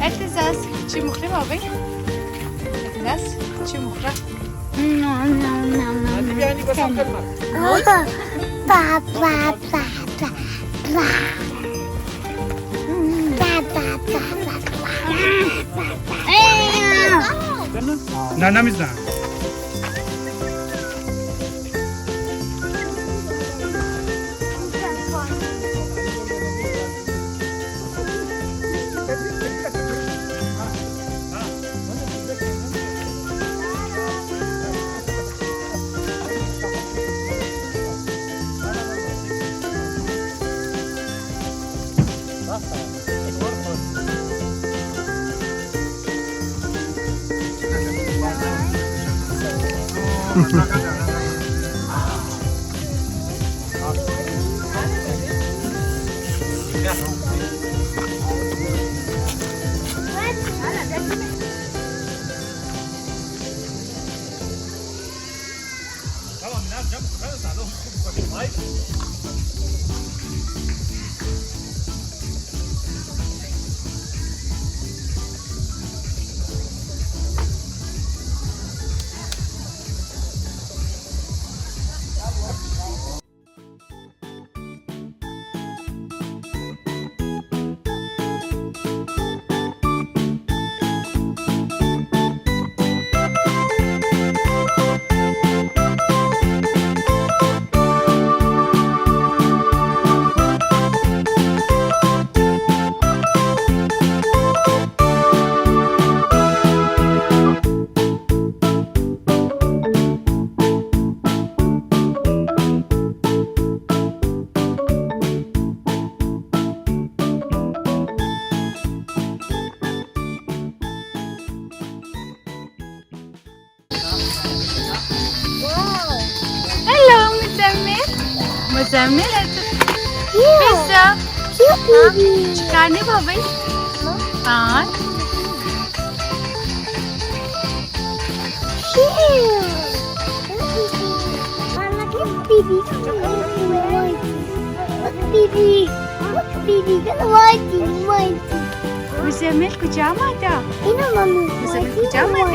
اعتزاز شي مخري بابي اعتزاز شي مخري يعني بس أكلمك نانا مزنا هلو مزمل مزمل بيتزا شكرني بابي हाँ مزمل kucağıma da مزمل kucağıma da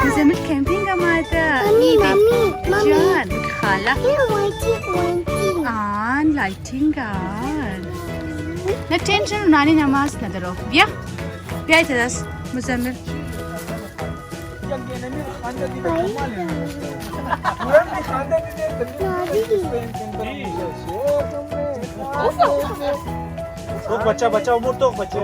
مزمل camping ama da iyi bir can خالة lighting kan na tension nani namaz na daro biya اعتزاز مزمل बच्चा बच्चा उम्र तो बच्चे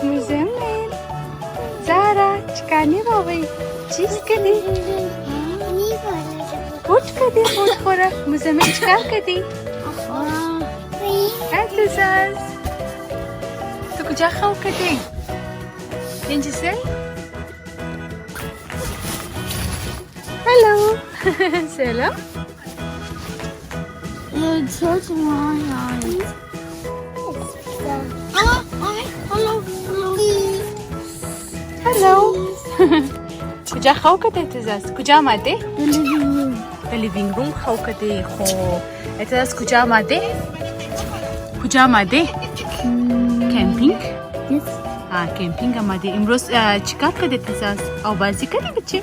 مزمل زارا چکانی بابی چیز کدی بوت کدی بوت خورا مزمل چکار کدی اعتزاز تو کجا خو کدی اینجا سل هلو سلام هلو کجا خو کدی اعتزاز کجا آمده به لیوینگ روم خو کدی خو اعتزاز کجا آمده کجا آمده کمپینگ کمپینگ آمده امروز چیکار کردی اعتزاز او بازی کردی بچه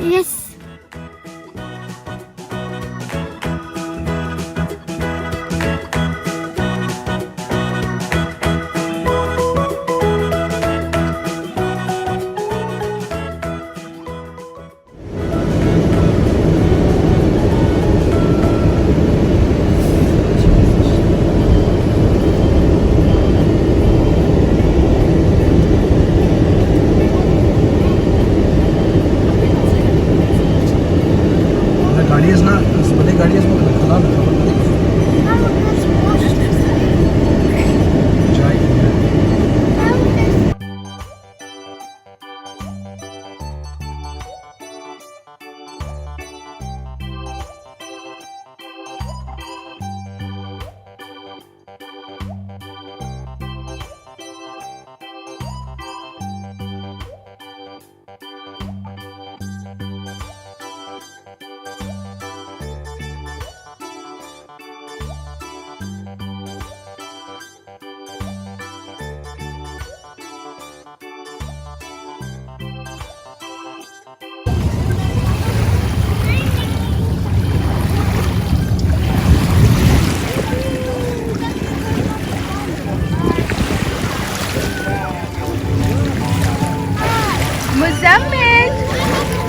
Muzammel.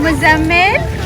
Muzammel.